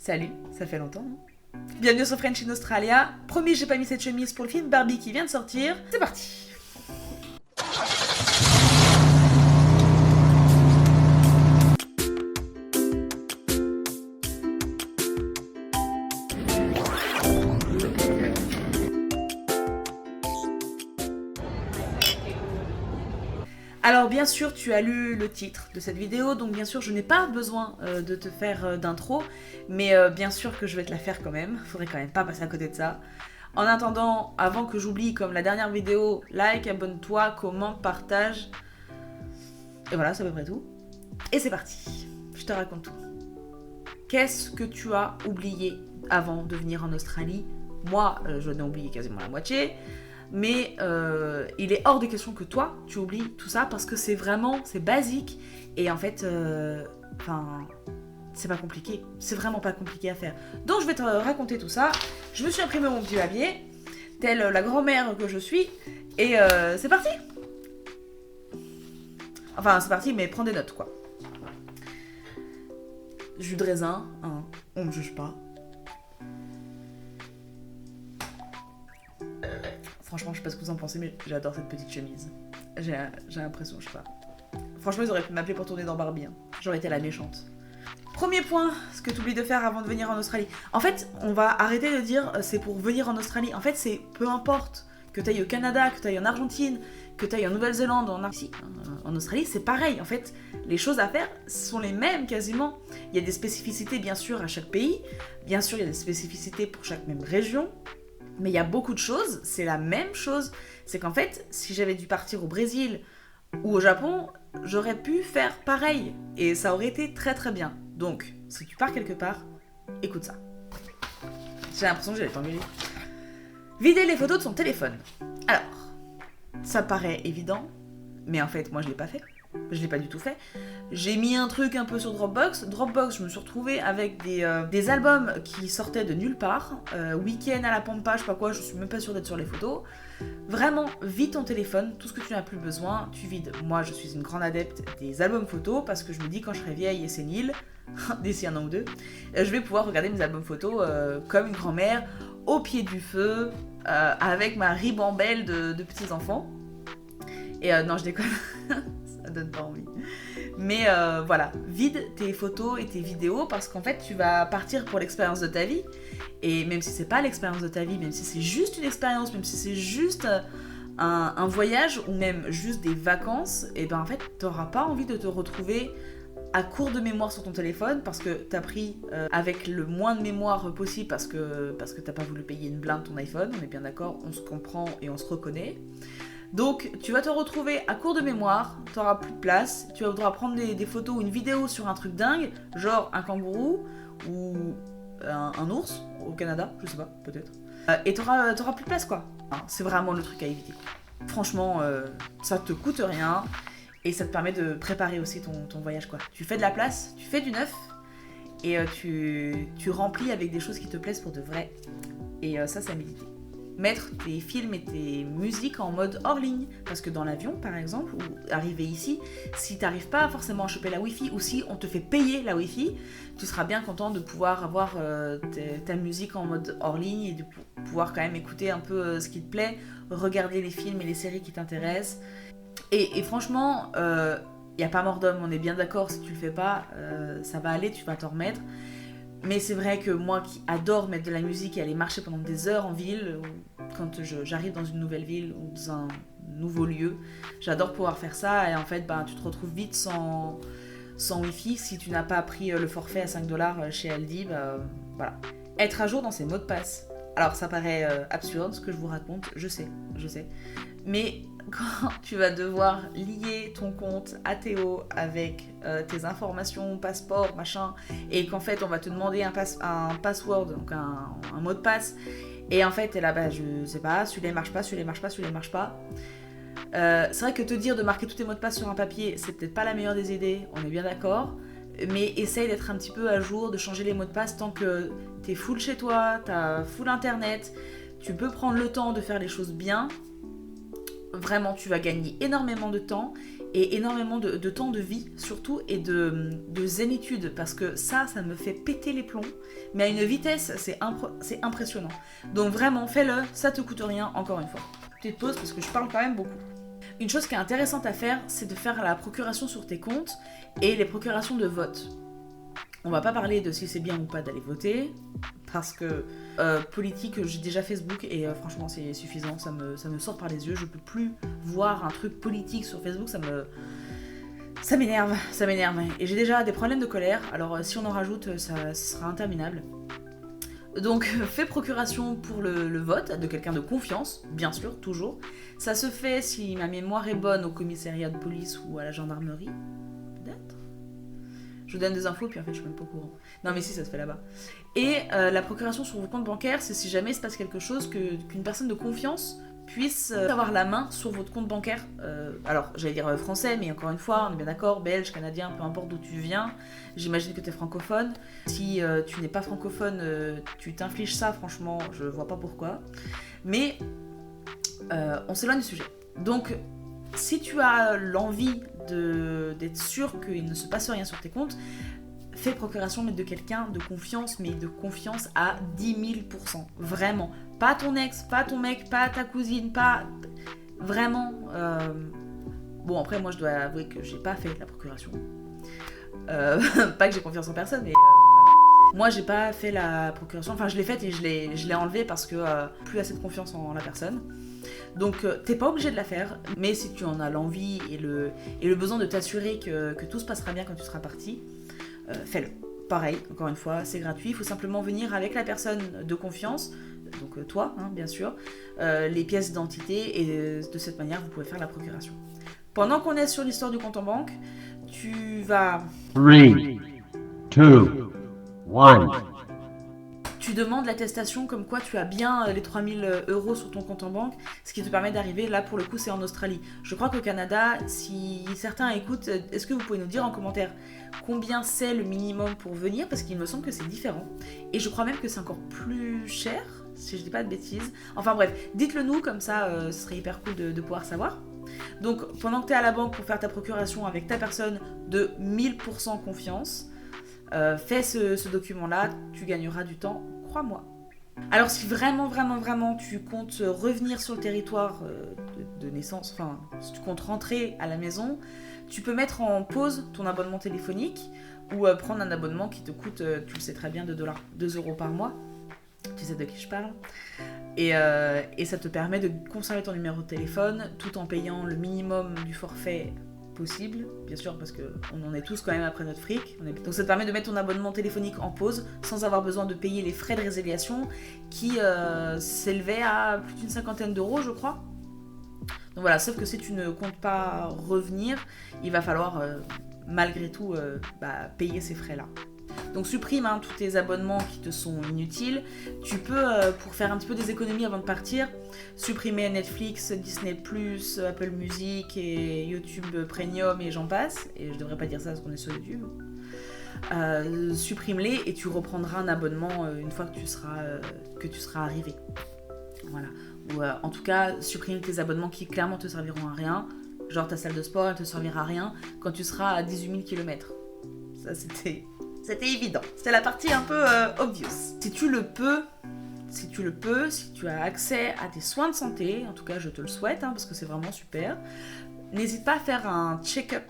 Salut, ça fait longtemps, hein. Bienvenue sur French in Australia. Promis, j'ai pas mis cette chemise pour le film Barbie qui vient de sortir. C'est parti. Alors bien sûr tu as lu le titre de cette vidéo, donc bien sûr je n'ai pas besoin de te faire d'intro, mais bien sûr que je vais te la faire quand même, faudrait quand même pas passer à côté de ça. En attendant, avant que j'oublie, comme la dernière vidéo, like, abonne-toi, commente, partage, et voilà c'est à peu près tout. Et c'est parti, je te raconte tout. Qu'est-ce que tu as oublié avant de venir en Australie? Moi je n'ai oublié quasiment la moitié. Mais il est hors de question que toi, tu oublies tout ça parce que c'est basique et en fait, c'est pas compliqué. C'est vraiment pas compliqué à faire. Donc je vais te raconter tout ça. Je me suis imprimé mon petit papier, telle la grand-mère que je suis, et c'est parti. Enfin, c'est parti, mais prends des notes, quoi. Jus de raisin, hein, on me juge pas. Franchement, je sais pas ce que vous en pensez, mais j'adore cette petite chemise. J'ai l'impression, je sais pas. Franchement, ils auraient pu m'appeler pour tourner dans Barbie. Hein. J'aurais été la méchante. Premier point, ce que tu oublies de faire avant de venir en Australie. En fait, on va arrêter de dire c'est pour venir en Australie. En fait, c'est peu importe que tu ailles au Canada, que tu ailles en Argentine, que tu ailles en Nouvelle-Zélande, en Australie, c'est pareil. En fait, les choses à faire sont les mêmes quasiment. Il y a des spécificités, bien sûr, à chaque pays. Bien sûr, il y a des spécificités pour chaque même région. Mais il y a beaucoup de choses, c'est la même chose. C'est qu'en fait, si j'avais dû partir au Brésil ou au Japon, j'aurais pu faire pareil. Et ça aurait été très très bien. Donc, si tu pars quelque part, écoute ça. J'ai l'impression que j'allais t'engueuler. Vider les photos de son téléphone. Alors, ça paraît évident, mais en fait, moi je l'ai pas fait. Je l'ai pas du tout fait. J'ai mis un truc un peu sur Dropbox. Dropbox, je me suis retrouvée avec des albums qui sortaient de nulle part. Week-end à la Pampa, je sais pas quoi, je suis même pas sûre d'être sur les photos. Vraiment, vide ton téléphone, tout ce que tu n'as plus besoin, tu vides. Moi, je suis une grande adepte des albums photos parce que je me dis quand je serai vieille et sénile, d'ici un an ou deux, je vais pouvoir regarder mes albums photos comme une grand-mère, au pied du feu, avec ma ribambelle de petits-enfants. Et non, je déconne. Ça donne pas envie. Mais voilà, vide tes photos et tes vidéos parce qu'en fait, tu vas partir pour l'expérience de ta vie. Et même si c'est pas l'expérience de ta vie, même si c'est juste une expérience, même si c'est juste un voyage ou même juste des vacances, et ben en fait, t'auras pas envie de te retrouver à court de mémoire sur ton téléphone parce que t'as pris avec le moins de mémoire possible parce que t'as pas voulu payer une blinde ton iPhone, on est bien d'accord, on se comprend et on se reconnaît. Donc tu vas te retrouver à court de mémoire, tu n'auras plus de place, tu vas devoir prendre des photos ou une vidéo sur un truc dingue, genre un kangourou ou un ours au Canada, je sais pas, peut-être. Et tu n'auras plus de place quoi. C'est vraiment le truc à éviter. Franchement, ça te coûte rien et ça te permet de préparer aussi ton voyage quoi. Tu fais de la place, tu fais du neuf et tu remplis avec des choses qui te plaisent pour de vrai. Et ça méditer. Mettre tes films et tes musiques en mode hors ligne. Parce que dans l'avion, par exemple, ou arriver ici, si t'arrives pas forcément à choper la Wi-Fi, ou si on te fait payer la Wi-Fi, tu seras bien content de pouvoir avoir ta musique en mode hors ligne et de pouvoir quand même écouter un peu ce qui te plaît, regarder les films et les séries qui t'intéressent. Et franchement, y a pas mort d'homme, on est bien d'accord, si tu le fais pas, ça va aller, tu vas t'en remettre. Mais c'est vrai que moi qui adore mettre de la musique et aller marcher pendant des heures en ville, quand j'arrive dans une nouvelle ville ou dans un nouveau lieu, j'adore pouvoir faire ça et en fait tu te retrouves vite sans wifi si tu n'as pas pris le forfait à 5$ chez Aldi, voilà. Être à jour dans ses mots de passe. Alors ça paraît absurde ce que je vous raconte, je sais. Mais quand tu vas devoir lier ton compte ATO avec tes informations, passeport, machin, et qu'en fait on va te demander un password, donc un mot de passe, et en fait t'es là, je sais pas, celui-là marche pas. C'est vrai que te dire de marquer tous tes mots de passe sur un papier, c'est peut-être pas la meilleure des idées, on est bien d'accord, mais essaye d'être un petit peu à jour, de changer les mots de passe tant que t'es full chez toi, t'as full internet, tu peux prendre le temps de faire les choses bien. Vraiment, tu vas gagner énormément de temps et énormément de temps de vie surtout et de zénitude parce que ça me fait péter les plombs mais à une vitesse c'est impressionnant. Donc vraiment fais-le, ça te coûte rien encore une fois. Petite pause parce que je parle quand même beaucoup. Une chose qui est intéressante à faire, c'est de faire la procuration sur tes comptes et les procurations de vote. On va pas parler de si c'est bien ou pas d'aller voter, parce que politique, j'ai déjà Facebook et franchement c'est suffisant, ça me sort par les yeux, je peux plus voir un truc politique sur Facebook, ça m'énerve. Et j'ai déjà des problèmes de colère, alors si on en rajoute, ça sera interminable. Donc fais procuration pour le vote de quelqu'un de confiance, bien sûr, toujours. Ça se fait, si ma mémoire est bonne, au commissariat de police ou à la gendarmerie, peut-être. Je vous donne des infos, puis en fait je suis même pas au courant. Non mais si, ça se fait là-bas. Et la procuration sur vos comptes bancaires, c'est si jamais il se passe quelque chose, qu'une personne de confiance puisse avoir la main sur votre compte bancaire. Alors, j'allais dire français, mais encore une fois, on est bien d'accord, belge, canadien, peu importe d'où tu viens. J'imagine que tu es francophone. Si tu n'es pas francophone, tu t'infliges ça, franchement, je vois pas pourquoi. Mais on s'éloigne du sujet. Donc, si tu as l'envie d'être sûr qu'il ne se passe rien sur tes comptes, fais procuration mais de quelqu'un de confiance, mais de confiance à 10 000%. Vraiment. Pas ton ex, pas ton mec, pas ta cousine, pas... Vraiment. Bon, après, moi, je dois avouer que j'ai pas fait la procuration. Pas que j'ai confiance en personne, mais... Moi, j'ai pas fait la procuration. Enfin, je l'ai faite et je l'ai enlevée parce que plus assez de confiance en la personne. Donc, t'es pas obligé de la faire, mais si tu en as l'envie et le besoin de t'assurer que tout se passera bien quand tu seras parti, fais-le. Pareil, encore une fois, c'est gratuit. Il faut simplement venir avec la personne de confiance, donc toi, hein, bien sûr, les pièces d'identité, et de cette manière, vous pouvez faire la procuration. Pendant qu'on est sur l'histoire du compte en banque, tu vas... 3, 2, 1. Tu demandes l'attestation comme quoi tu as bien les 3 000 € sur ton compte en banque, ce qui te permet d'arriver, là pour le coup c'est en Australie. Je crois qu'au Canada, si certains écoutent, est-ce que vous pouvez nous dire en commentaire combien c'est le minimum pour venir, parce qu'il me semble que c'est différent. Et je crois même que c'est encore plus cher, si je dis pas de bêtises. Enfin bref, dites-le nous, comme ça ce serait hyper cool de pouvoir savoir. Donc pendant que tu es à la banque pour faire ta procuration avec ta personne de 1000% confiance, fais ce document-là, tu gagneras du temps, crois-moi. Alors si vraiment tu comptes revenir sur le territoire de naissance, enfin si tu comptes rentrer à la maison, tu peux mettre en pause ton abonnement téléphonique ou prendre un abonnement qui te coûte, tu le sais très bien, 2 € par mois. Tu sais de qui je parle. Et ça te permet de conserver ton numéro de téléphone tout en payant le minimum du forfait possible, bien sûr, parce qu'on en est tous quand même après notre fric. Donc ça te permet de mettre ton abonnement téléphonique en pause sans avoir besoin de payer les frais de résiliation qui s'élevaient à plus d'une 50aine d'euros, je crois. Donc voilà, sauf que si tu ne comptes pas revenir, il va falloir malgré tout payer ces frais-là. Donc supprime tous tes abonnements qui te sont inutiles. Tu peux, pour faire un petit peu des économies avant de partir, supprimer Netflix, Disney+, Apple Music et YouTube Premium et j'en passe. Et je devrais pas dire ça parce qu'on est sur YouTube. Supprime-les et tu reprendras un abonnement une fois que tu seras arrivé. Voilà. Ou en tout cas, supprime tes abonnements qui clairement te serviront à rien. Genre ta salle de sport, elle te servira à rien quand tu seras à 18 000 km. Ça, c'était évident. C'était la partie un peu obvious. Si tu le peux, si tu as accès à tes soins de santé, en tout cas je te le souhaite, parce que c'est vraiment super, n'hésite pas à faire un check-up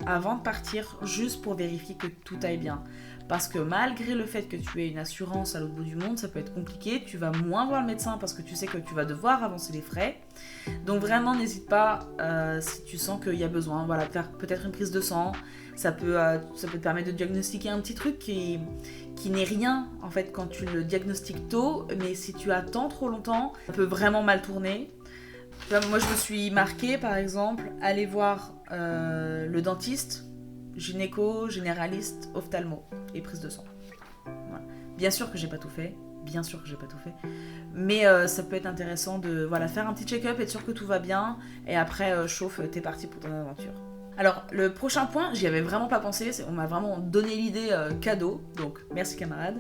avant de partir, juste pour vérifier que tout aille bien. Parce que malgré le fait que tu aies une assurance à l'autre bout du monde, ça peut être compliqué, tu vas moins voir le médecin parce que tu sais que tu vas devoir avancer les frais. Donc vraiment n'hésite pas si tu sens qu'il y a besoin, voilà, faire peut-être une prise de sang, ça peut te permettre de diagnostiquer un petit truc qui n'est rien en fait quand tu le diagnostiques tôt, mais si tu attends trop longtemps, ça peut vraiment mal tourner. Moi je me suis marquée par exemple, aller voir le dentiste, gynéco, généraliste, ophtalmo et prise de sang. Voilà. Bien sûr que j'ai pas tout fait, mais ça peut être intéressant de faire un petit check-up, être sûr que tout va bien, et après chauffe, t'es parti pour ton aventure. Alors le prochain point, j'y avais vraiment pas pensé, on m'a vraiment donné l'idée cadeau, donc merci camarade.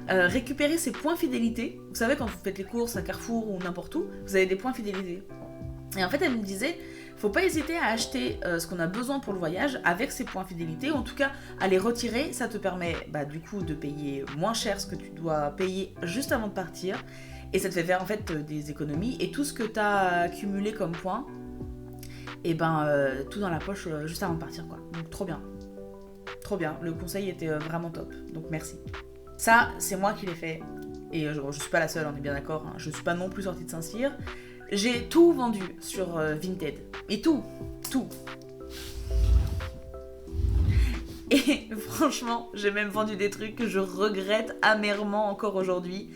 Récupérer ses points fidélité. Vous savez, quand vous faites les courses à Carrefour ou n'importe où, vous avez des points fidélité. Et en fait elle me disait, faut pas hésiter à acheter ce qu'on a besoin pour le voyage avec ces points fidélité, ou en tout cas à les retirer. Ça te permet du coup de payer moins cher ce que tu dois payer juste avant de partir, et ça te fait faire en fait des économies, et tout ce que tu as accumulé comme points, et tout dans la poche juste avant de partir quoi. Donc trop bien. Trop bien, le conseil était vraiment top, donc merci. Ça, c'est moi qui l'ai fait, et je suis pas la seule, on est bien d'accord, hein. Je suis pas non plus sortie de Saint-Cyr. J'ai tout vendu sur Vinted, et tout. Et franchement, j'ai même vendu des trucs que je regrette amèrement encore aujourd'hui.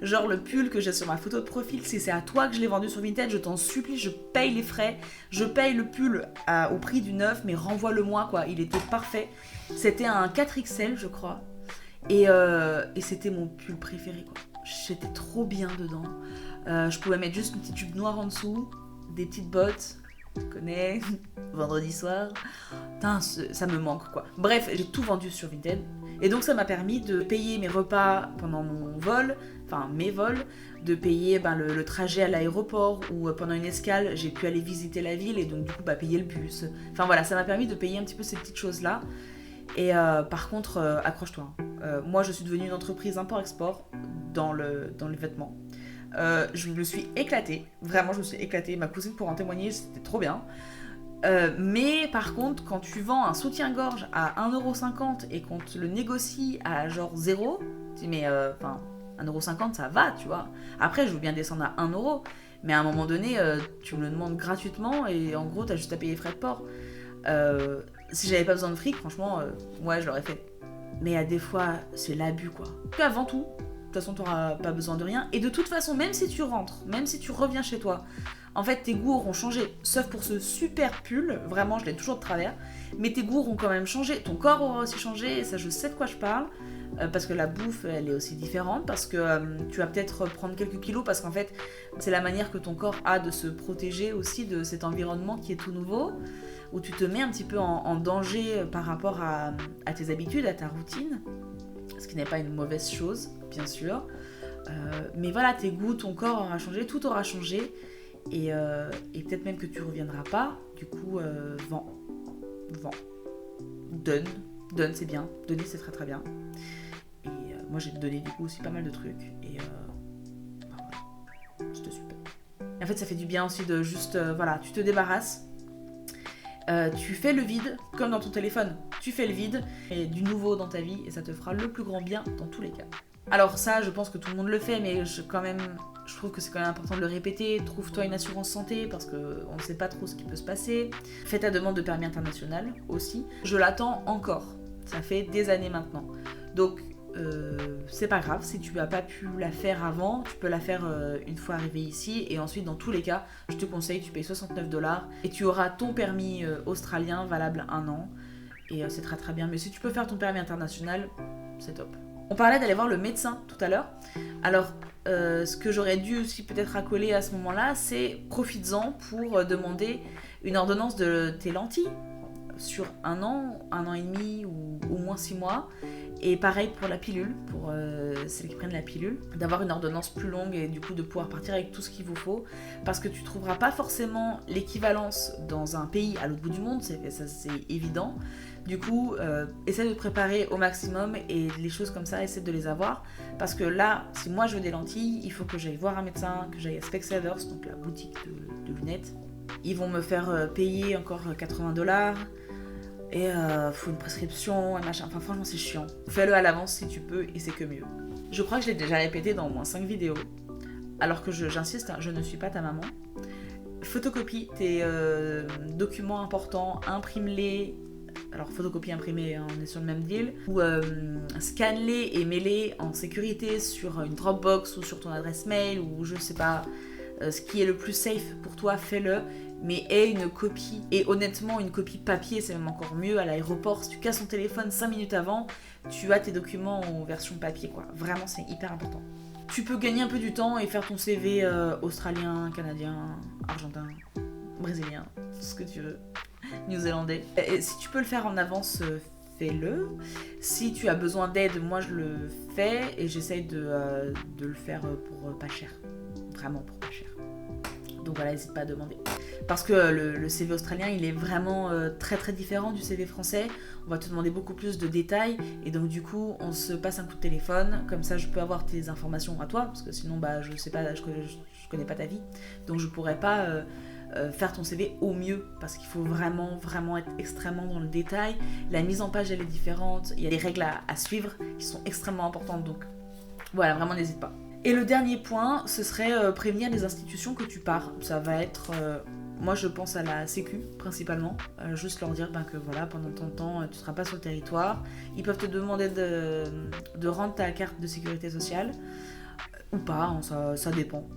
Genre le pull que j'ai sur ma photo de profil, si c'est à toi que je l'ai vendu sur Vinted, je t'en supplie, je paye les frais, je paye le pull au prix du neuf, mais renvoie-le-moi quoi, il était parfait. C'était un 4XL je crois, et c'était mon pull préféré quoi. J'étais trop bien dedans. Je pouvais mettre juste une petite jupe noire en dessous, des petites bottes, tu connais, vendredi soir. Putain, ça me manque quoi. Bref, j'ai tout vendu sur Vinted. Et donc ça m'a permis de payer mes repas pendant mon vol, enfin mes vols, de payer le trajet à l'aéroport, ou pendant une escale, j'ai pu aller visiter la ville et donc du coup payer le bus. Enfin voilà, ça m'a permis de payer un petit peu ces petites choses-là. Et par contre, accroche-toi. Moi, je suis devenue une entreprise import-export dans les vêtements. Je me suis éclatée, vraiment je me suis éclatée. Ma cousine pour en témoigner, c'était trop bien. Mais par contre, quand tu vends un soutien-gorge à 1,50€ et qu'on te le négocie à genre 0, tu dis mais 1,50€ ça va, tu vois. Après, je veux bien descendre à 1€, mais à un moment donné, tu me le demandes gratuitement et en gros, t'as juste à payer les frais de port. Si j'avais pas besoin de fric, franchement, ouais, je l'aurais fait. Mais à des fois, c'est l'abus quoi. Avant tout, de toute façon, t'auras pas besoin de rien. Et de toute façon, même si tu rentres, même si tu reviens chez toi, en fait, tes goûts auront changé, sauf pour ce super pull, vraiment, je l'ai toujours de travers, mais tes goûts auront quand même changé, ton corps aura aussi changé, et ça, je sais de quoi je parle, parce que la bouffe, elle est aussi différente, parce que tu vas peut-être prendre quelques kilos, parce qu'en fait, c'est la manière que ton corps a de se protéger aussi de cet environnement qui est tout nouveau, où tu te mets un petit peu en danger par rapport à tes habitudes, à ta routine, ce qui n'est pas une mauvaise chose, bien sûr, mais voilà, tes goûts, ton corps aura changé, tout aura changé, et peut-être même que tu reviendras pas, du coup, vends, donne c'est bien, donner c'est très très bien, et moi j'ai donné du coup aussi pas mal de trucs, et voilà, c'était super. Et en fait ça fait du bien aussi de juste, tu te débarrasses, tu fais le vide, comme dans ton téléphone, tu fais le vide, et du nouveau dans ta vie, et ça te fera le plus grand bien dans tous les cas. Alors ça, je pense que tout le monde le fait, mais je trouve que c'est quand même important de le répéter. Trouve-toi une assurance santé, parce qu'on ne sait pas trop ce qui peut se passer. Fais ta demande de permis international aussi. Je l'attends encore. Ça fait des années maintenant. Donc, c'est pas grave. Si tu n'as pas pu la faire avant, tu peux la faire une fois arrivé ici. Et ensuite, dans tous les cas, je te conseille, tu payes 69$ et tu auras ton permis australien valable 1 an. Et c'est très très bien. Mais si tu peux faire ton permis international, c'est top. On parlait d'aller voir le médecin tout à l'heure. Alors, ce que j'aurais dû aussi peut-être raccoler à ce moment-là, c'est profites-en pour demander une ordonnance de tes lentilles sur 1 an et demi ou au moins 6 mois. Et pareil pour la pilule, pour celles qui prennent la pilule, d'avoir une ordonnance plus longue et du coup de pouvoir partir avec tout ce qu'il vous faut, parce que tu ne trouveras pas forcément l'équivalence dans un pays à l'autre bout du monde, ça c'est évident. Du coup, essaie de te préparer au maximum et les choses comme ça, essaie de les avoir. Parce que là, si moi je veux des lentilles, il faut que j'aille voir un médecin, que j'aille à Specsavers, donc la boutique de lunettes. Ils vont me faire payer encore 80$. Et faut une prescription et machin. Enfin, franchement, c'est chiant. Fais-le à l'avance si tu peux et c'est que mieux. Je crois que je l'ai déjà répété dans au moins 5 vidéos. Alors que j'insiste, je ne suis pas ta maman. Photocopie tes documents importants, imprime-les. Alors, photocopie imprimée, on est sur le même deal. Ou scanne-les et mets-les en sécurité sur une Dropbox ou sur ton adresse mail ou je sais pas. Ce qui est le plus safe pour toi, fais-le. Mais aie une copie. Et honnêtement, une copie papier, c'est même encore mieux. À l'aéroport, si tu casses ton téléphone 5 minutes avant, tu as tes documents en version papier, quoi. Vraiment, c'est hyper important. Tu peux gagner un peu du temps et faire ton CV australien, canadien, argentin, brésilien, tout ce que tu veux, néo-zélandais. Et si tu peux le faire en avance, fais-le. Si tu as besoin d'aide, moi je le fais et j'essaye de le faire pour pas cher. Vraiment pour pas cher. Donc voilà, n'hésite pas à demander. Parce que le CV australien, il est vraiment très très différent du CV français. On va te demander beaucoup plus de détails. Et donc du coup, on se passe un coup de téléphone. Comme ça, je peux avoir tes informations à toi. Parce que sinon, bah, je sais pas, je connais pas ta vie. Donc je pourrais pas faire ton CV au mieux. Parce qu'il faut vraiment, vraiment être extrêmement dans le détail. La mise en page, elle est différente. Il y a des règles à suivre qui sont extrêmement importantes. Donc voilà, vraiment n'hésite pas. Et le dernier point, ce serait prévenir les institutions que tu pars. Ça va être, moi je pense à la Sécu principalement, juste leur dire que voilà, pendant ton temps, tu ne seras pas sur le territoire. Ils peuvent te demander de rendre ta carte de sécurité sociale, ou pas, hein, ça dépend.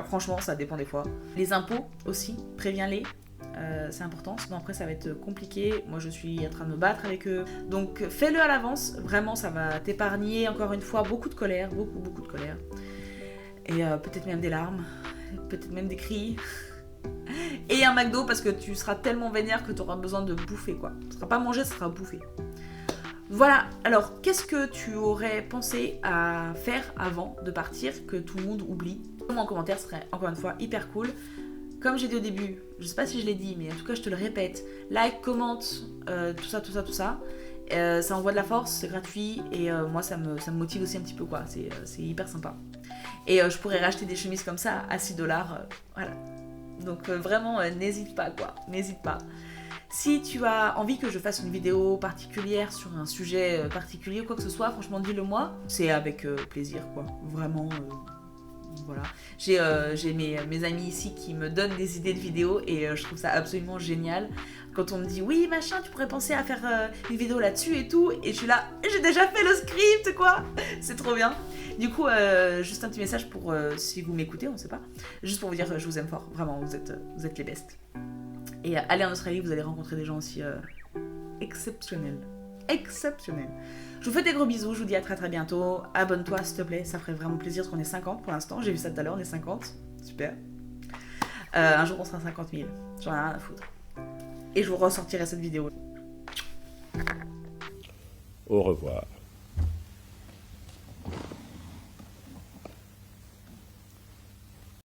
Franchement, ça dépend des fois. Les impôts aussi, préviens-les. C'est important, sinon après ça va être compliqué. Moi je suis en train de me battre avec eux. Donc fais-le à l'avance, vraiment ça va t'épargner encore une fois beaucoup de colère, beaucoup de colère. Et peut-être même des larmes, peut-être même des cris. Et un McDo parce que tu seras tellement vénère que tu auras besoin de bouffer quoi. Ce sera pas manger, ce sera bouffer. Voilà, alors qu'est-ce que tu aurais pensé à faire avant de partir que tout le monde oublie? En commentaire, ce serait encore une fois hyper cool. Comme j'ai dit au début, je sais pas si je l'ai dit, mais en tout cas je te le répète, like, commente, tout ça. Ça envoie de la force, c'est gratuit et moi ça me motive aussi un petit peu quoi, c'est hyper sympa. Et je pourrais racheter des chemises comme ça à 6$, voilà. Donc vraiment n'hésite pas quoi, n'hésite pas. Si tu as envie que je fasse une vidéo particulière sur un sujet particulier ou quoi que ce soit, franchement dis-le moi, c'est avec plaisir quoi, vraiment. Voilà. J'ai mes amis ici qui me donnent des idées de vidéos et je trouve ça absolument génial. Quand on me dit oui machin, tu pourrais penser à faire une vidéo là-dessus et tout, et je suis là, j'ai déjà fait le script quoi. C'est trop bien. Du coup, juste un petit message pour si vous m'écoutez, on sait pas, juste pour vous dire je vous aime fort, vraiment, vous êtes les bestes. Et allez en Australie, vous allez rencontrer des gens aussi exceptionnels. Je vous fais des gros bisous, je vous dis à très très bientôt. Abonne-toi s'il te plaît, ça ferait vraiment plaisir parce qu'on est 50 pour l'instant. J'ai vu ça tout à l'heure, on est 50. Super. Un jour on sera 50 000. J'en ai rien à foutre. Et je vous ressortirai cette vidéo. Au revoir.